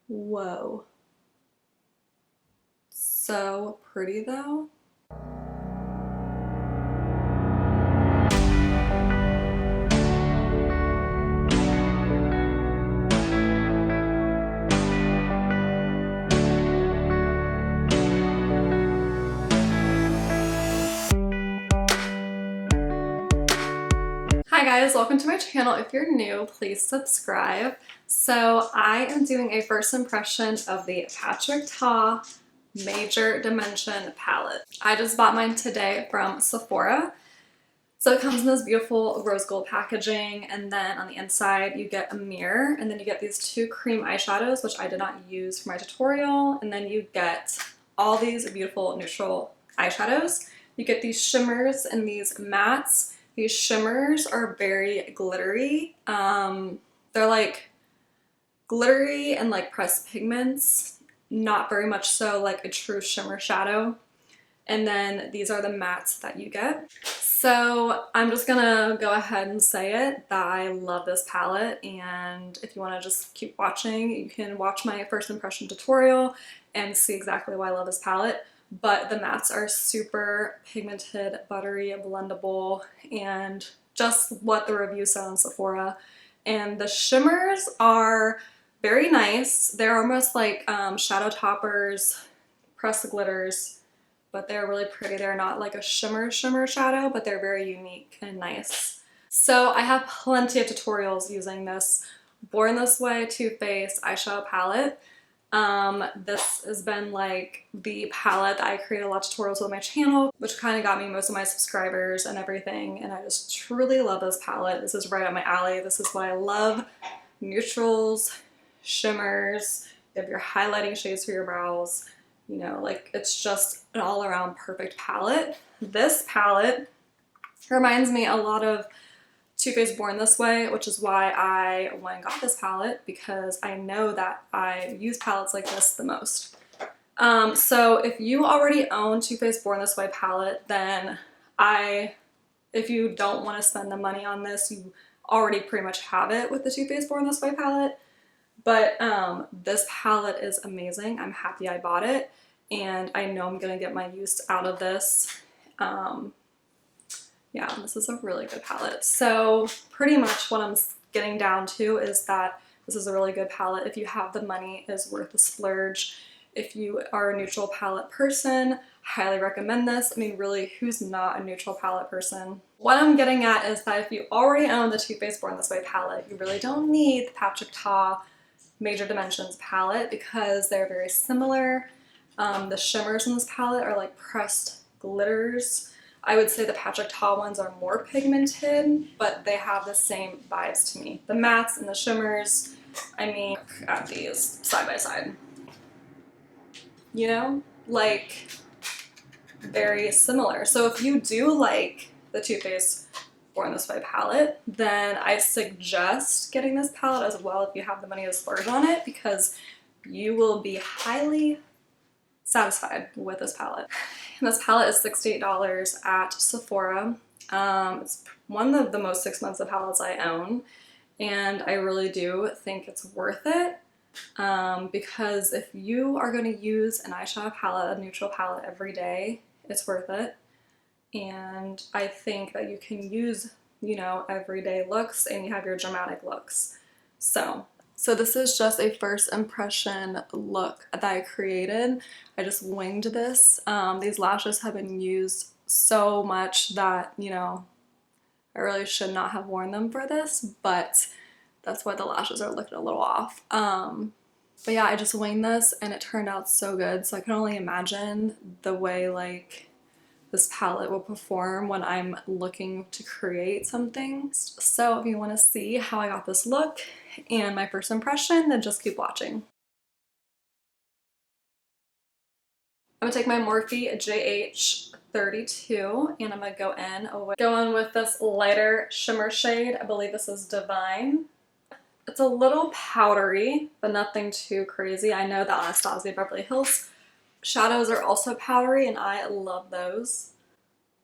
Whoa. So pretty though. Hi guys, welcome to my channel. If you're new, please subscribe. So I am doing a first impression of the Patrick Ta Major Dimension palette. I just bought mine today from Sephora. So it comes in this beautiful rose gold packaging, and then on the inside you get a mirror, and then you get these two cream eyeshadows, which I did not use for my tutorial, and then you get all these beautiful neutral eyeshadows. You get these shimmers and these mattes. These shimmers are very glittery. They're like glittery and like pressed pigments, not very much so like a true shimmer shadow. And then these are the mattes that you get. So I'm just gonna go ahead and say it that I love this palette, and if you want to just keep watching, you can watch my first impression tutorial and see exactly why I love this palette. But the mattes are super pigmented, buttery, blendable, and just what the review said on Sephora. And the shimmers are very nice. They're almost like shadow toppers, pressed glitters, but they're really pretty. They're not like a shimmer shadow, but they're very unique and nice. So I have plenty of tutorials using this Born This Way Too Faced eyeshadow palette. This has been like the palette that I create a lot of tutorials with my channel, which kind of got me most of my subscribers and everything, and I just truly love this palette. This is right up my alley. This is what I love. Neutrals, shimmers, you have your highlighting shades for your brows, you know, like it's just an all-around perfect palette. This palette reminds me a lot of Too Faced Born This Way, which is why I went and got this palette, because I know that I use palettes like this the most. So if you already own Too Faced Born This Way palette, then if you don't want to spend the money on this, you already pretty much have it with the Too Faced Born This Way palette. But this palette is amazing. I'm happy I bought it, and I know I'm gonna get my use out of this. Yeah, this is a really good palette. So pretty much what I'm getting down to is that this is a really good palette. If you have the money, it is worth the splurge. If you are a neutral palette person, highly recommend this. I mean, really, who's not a neutral palette person? What I'm getting at is that if you already own the Too Faced Born This Way palette, you really don't need the Patrick Ta Major Dimensions palette because they're very similar. The shimmers in this palette are like pressed glitters. I would say the Patrick Ta ones are more pigmented, but they have the same vibes to me. The mattes and the shimmers, I mean, at these side by side. You know, like very similar. So if you do like the Too Faced Born This Way palette, then I suggest getting this palette as well if you have the money to splurge on it, because you will be highly satisfied with this palette. And this palette is $68 at Sephora. It's one of the most expensive palettes I own, and I really do think it's worth it, because if you are going to use an eyeshadow palette, a neutral palette every day, it's worth it. And I think that you can use, you know, everyday looks, and you have your dramatic looks. So this is just a first impression look that I created. I just winged this. These lashes have been used so much that, you know, I really should not have worn them for this, but that's why the lashes are looking a little off. But yeah, I just winged this and it turned out so good. So I can only imagine the way like this palette will perform when I'm looking to create something. So if you want to see how I got this look and my first impression, then just keep watching. I'm gonna take my Morphe JH32 and I'm gonna go in with this lighter shimmer shade. I believe this is Divine. It's a little powdery, but nothing too crazy. I know that Anastasia Beverly Hills shadows are also powdery, and I love those.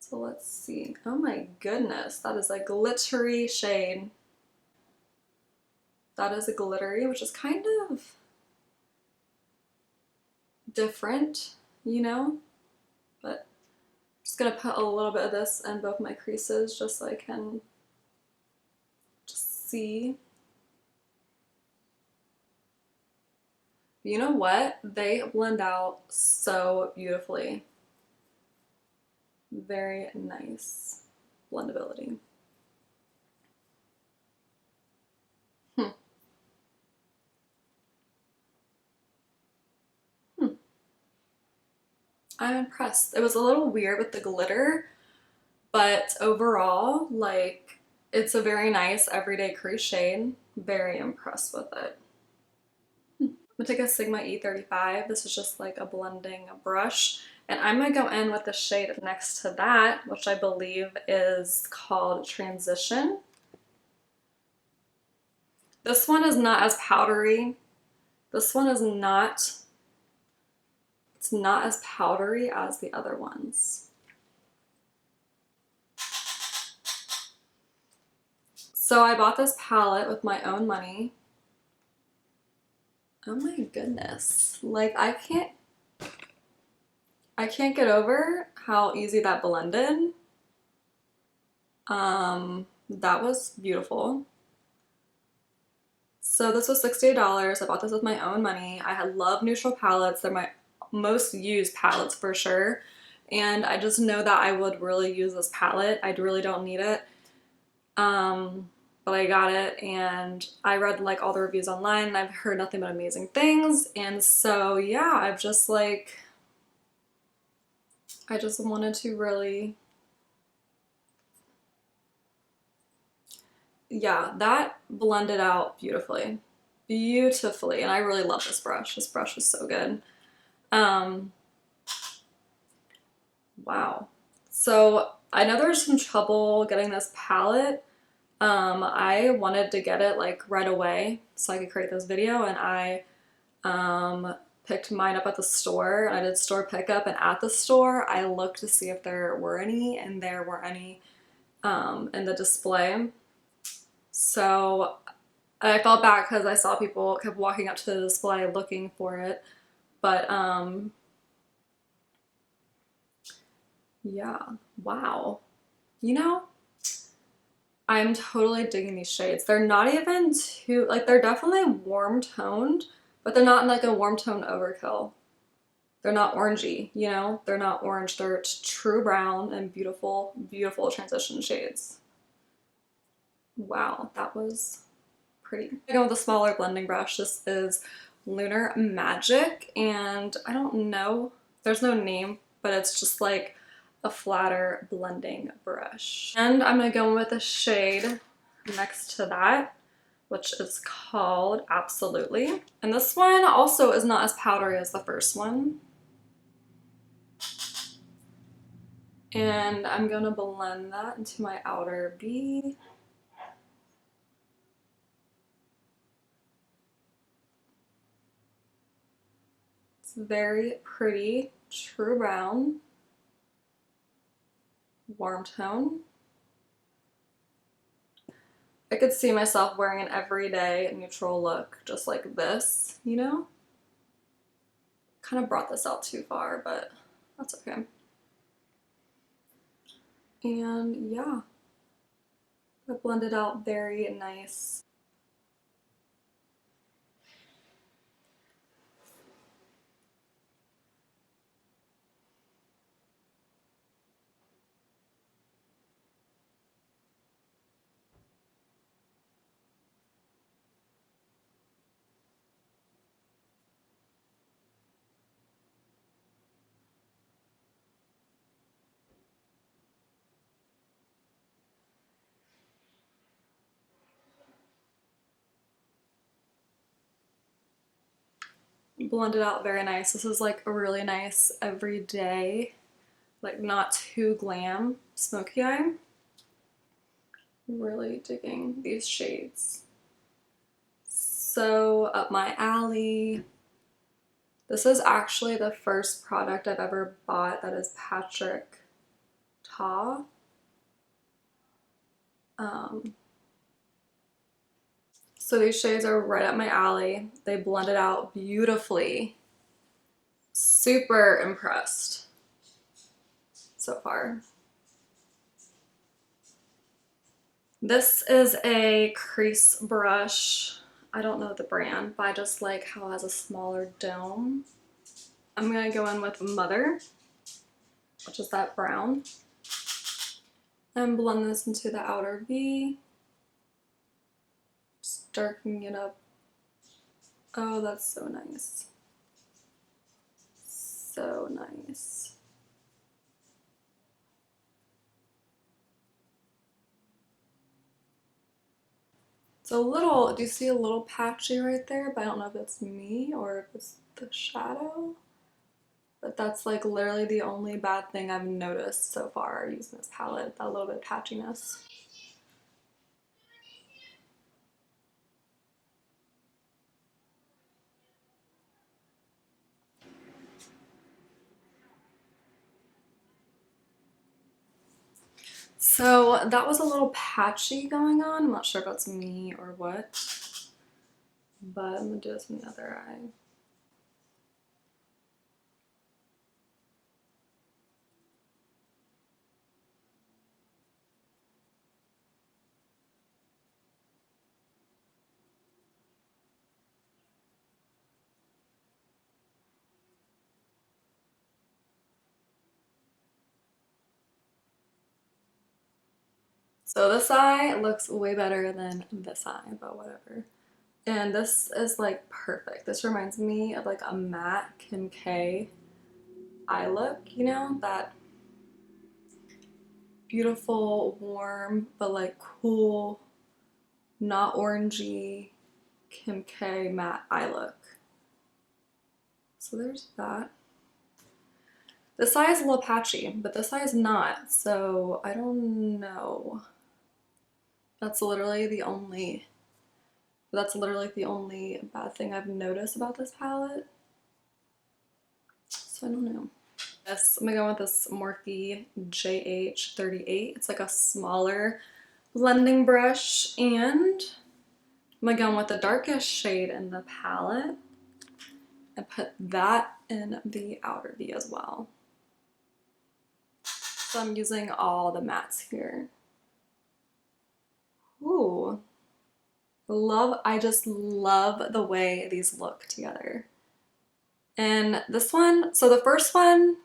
So let's see. Oh my goodness, that is a glittery shade. That is a glittery, which is kind of different, you know, but I'm just gonna put a little bit of this in both my creases just so I can just see. You know what? They blend out so beautifully. Very nice blendability. Hmm. Hmm. I'm impressed. It was a little weird with the glitter, but overall, like, it's a very nice everyday crease shade. Very impressed with it. I'm gonna take a Sigma E35. This is just like a blending brush. And I'm gonna go in with the shade next to that, which I believe is called Transition. This one is not as powdery. This one is not, it's not as powdery as the other ones. So I bought this palette with my own money. Oh my goodness. Like I can't get over how easy that blended. That was beautiful. So this was $68. I bought this with my own money. I had love neutral palettes. They're my most used palettes for sure. And I just know that I would really use this palette. I really don't need it. But I got it and I read like all the reviews online and I've heard nothing but amazing things. And so yeah, I just wanted to really, yeah, that blended out beautifully. Beautifully. And I really love this brush. This brush is so good. Wow. So I know there's some trouble getting this palette. I wanted to get it like right away so I could create this video, and I picked mine up at the store and I did store pickup, and at the store I looked to see if there were any, and there weren't any in the display. So I felt bad because I saw people kept walking up to the display looking for it, but yeah, wow. You know, I'm totally digging these shades. They're not even too, like, they're definitely warm toned, but they're not in like a warm tone overkill. They're not orangey, you know? They're not orange. They're true brown and beautiful, beautiful transition shades. Wow, that was pretty. I go with a smaller blending brush. This is Lunar Magic, and I don't know, there's no name, but it's just like a flatter blending brush. And I'm gonna go in with a shade next to that, which is called Absolutely. And this one also is not as powdery as the first one. And I'm gonna blend that into my outer B. It's very pretty, true brown, warm tone. I could see myself wearing an everyday neutral look just like this, you know? Kind of brought this out too far, but that's okay. And yeah, that blended out very nice. Blended out very nice. This is like a really nice everyday, like not too glam smoky eye. Really digging these shades. So up my alley. This is actually the first product I've ever bought that is Patrick Ta. So these shades are right up my alley. They blended out beautifully. Super impressed so far. This is a crease brush. I don't know the brand, but I just like how it has a smaller dome. I'm gonna go in with Mother, which is that brown, and blend this into the outer V. Just darkening it up. Oh, that's so nice. So nice. It's a little, do you see a little patchy right there? But I don't know if it's me or if it's the shadow. But that's like literally the only bad thing I've noticed so far using this palette, that little bit of patchiness. So that was a little patchy going on. I'm not sure if that's me or what, but I'm gonna do this in the other eye. So this eye looks way better than this eye, but whatever. And this is like perfect. This reminds me of like a matte Kim K eye look, you know, that beautiful, warm, but like cool, not orangey Kim K matte eye look. So there's that. This eye is a little patchy, but this eye is not, so I don't know. That's literally the only bad thing I've noticed about this palette. So I don't know. Yes, I'm gonna go with this Morphe JH38. It's like a smaller blending brush, and I'm gonna go in with the darkest shade in the palette and put that in the outer V as well. So I'm using all the mattes here. Ooh, I just love the way these look together. And this one, so the first one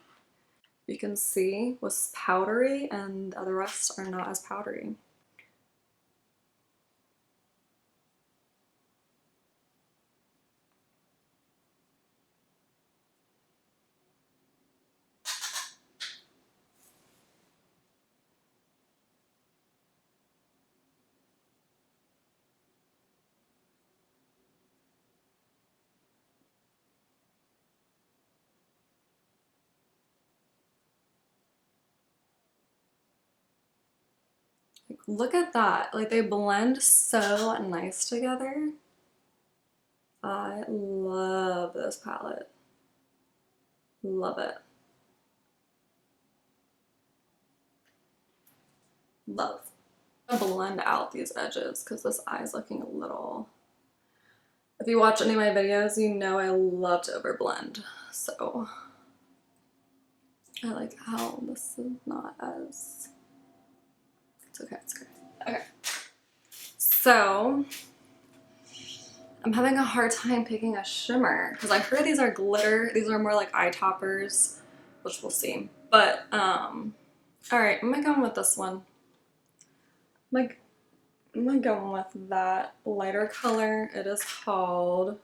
you can see was powdery and the rest are not as powdery. Like, look at that, like they blend so nice together. I love this palette. Love it. Love. I'm gonna blend out these edges because this eye is looking a little... If you watch any of my videos, you know I love to overblend. So I like how this is not as... It's okay, it's good. Okay. So I'm having a hard time picking a shimmer because I heard these are glitter. These are more like eye toppers, which we'll see. But all right, I'm gonna go with this one. I'm gonna go with that lighter color. It is called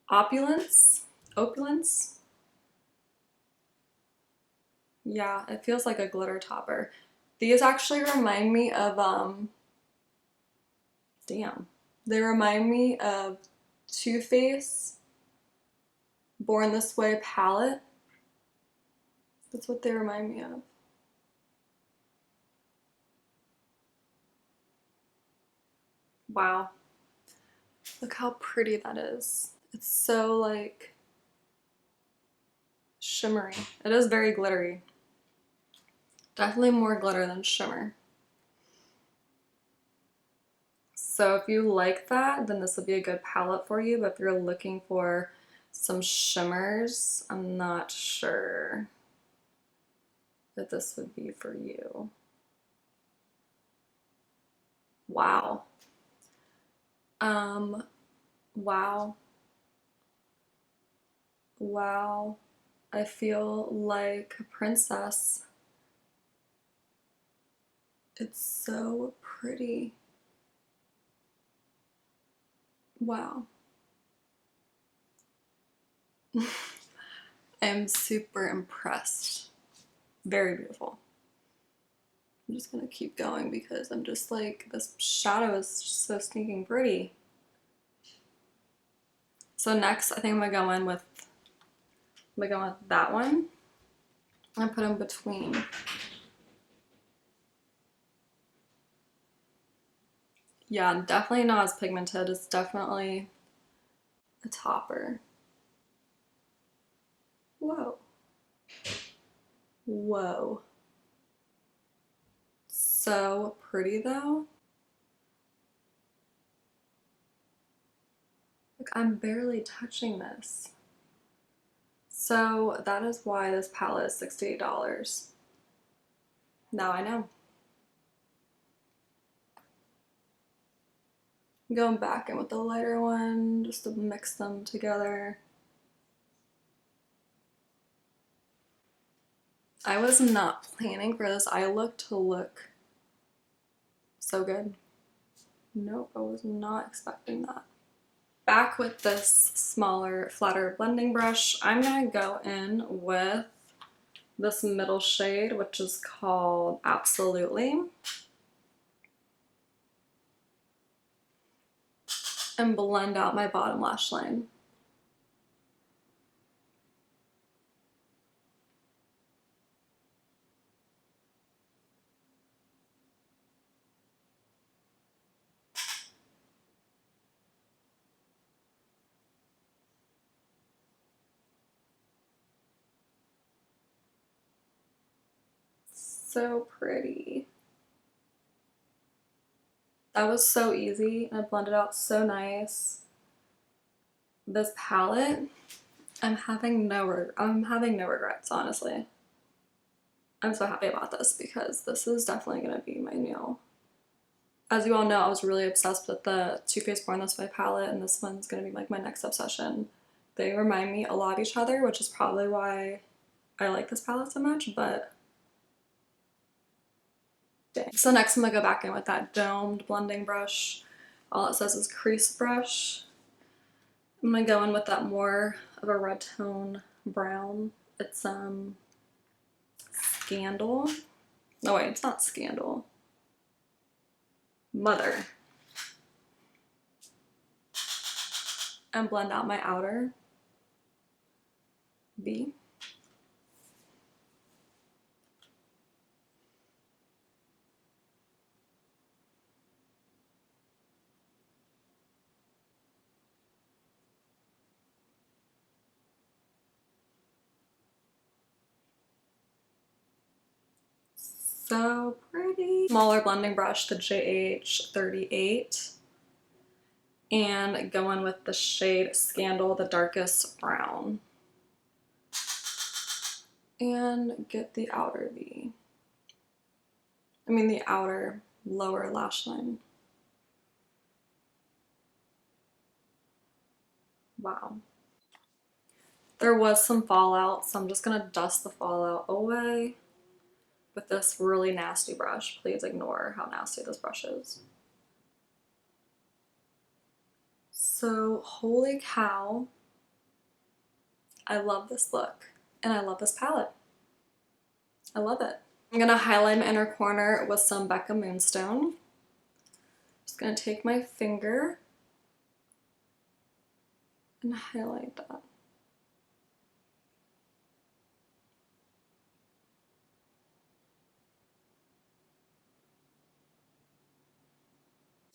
Opulence. Opulence. Yeah, it feels like a glitter topper. These actually remind me of damn. They remind me of Too Faced Born This Way palette. That's what they remind me of. Wow. Look how pretty that is. It's so like shimmery. It is very glittery. Definitely more glitter than shimmer. So if you like that, then this would be a good palette for you. But if you're looking for some shimmers, I'm not sure that this would be for you. Wow. Wow. Wow. I feel like a princess. It's so pretty. Wow. I'm super impressed. Very beautiful. I'm just gonna keep going because I'm just like, this shadow is just so stinking pretty. So next, I think I'm gonna go in with that one and put in between. Yeah, definitely not as pigmented. It's definitely a topper. Whoa. Whoa. So pretty though. Like, I'm barely touching this. So that is why this palette is $68. Now I know. I'm going back in with the lighter one just to mix them together. I was not planning for this eye look to look so good. Nope, I was not expecting that. Back with this smaller, flatter blending brush, I'm gonna go in with this middle shade, which is called Absolutely, and blend out my bottom lash line. So pretty. That was so easy and it blended out so nice. This palette, I'm having no regrets, honestly. I'm so happy about this because this is definitely gonna be my new. As you all know, I was really obsessed with the Too Faced Born This Way palette, and this one's gonna be like my next obsession. They remind me a lot of each other, which is probably why I like this palette so much, but dang. So next I'm gonna go back in with that domed blending brush. All it says is crease brush. I'm gonna go in with that more of a red tone brown. It's Scandal. No wait, it's not Scandal. Mother. And blend out my outer V. So pretty. Smaller blending brush, the JH38. And go in with the shade Scandal, the darkest brown. And get the outer V. I mean the outer lower lash line. Wow. There was some fallout, so I'm just gonna dust the fallout away with this really nasty brush. Please ignore how nasty this brush is. So, holy cow, I love this look and I love this palette. I love it. I'm gonna highlight my inner corner with some Becca Moonstone. Just gonna take my finger and highlight that.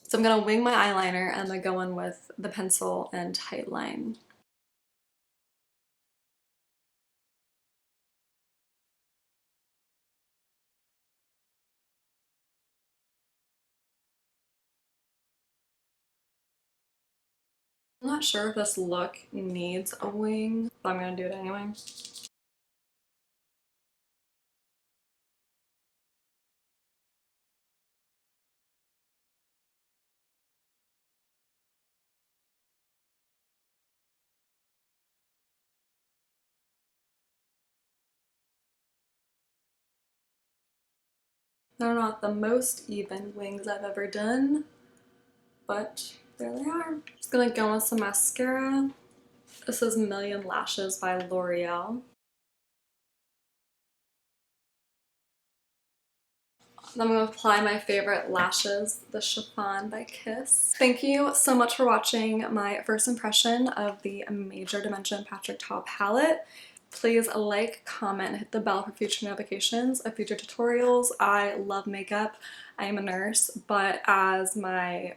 So I'm gonna wing my eyeliner and I'm gonna go in with the pencil and tight line. I'm not sure if this look needs a wing, but I'm gonna do it anyway. They're not the most even wings I've ever done, but there they are. Just gonna go with some mascara. This is Million Lashes by L'Oreal. Then I'm going to apply my favorite lashes, the Chiffon by Kiss. Thank you so much for watching my first impression of the Major Dimension Patrick Ta palette. Please like, comment, and hit the bell for future notifications of future tutorials. I love makeup. I am a nurse, but as my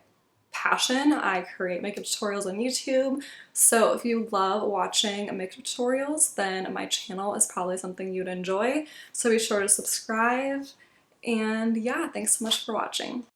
passion, I create makeup tutorials on YouTube. So if you love watching makeup tutorials, then my channel is probably something you'd enjoy. So be sure to subscribe. And yeah, thanks so much for watching.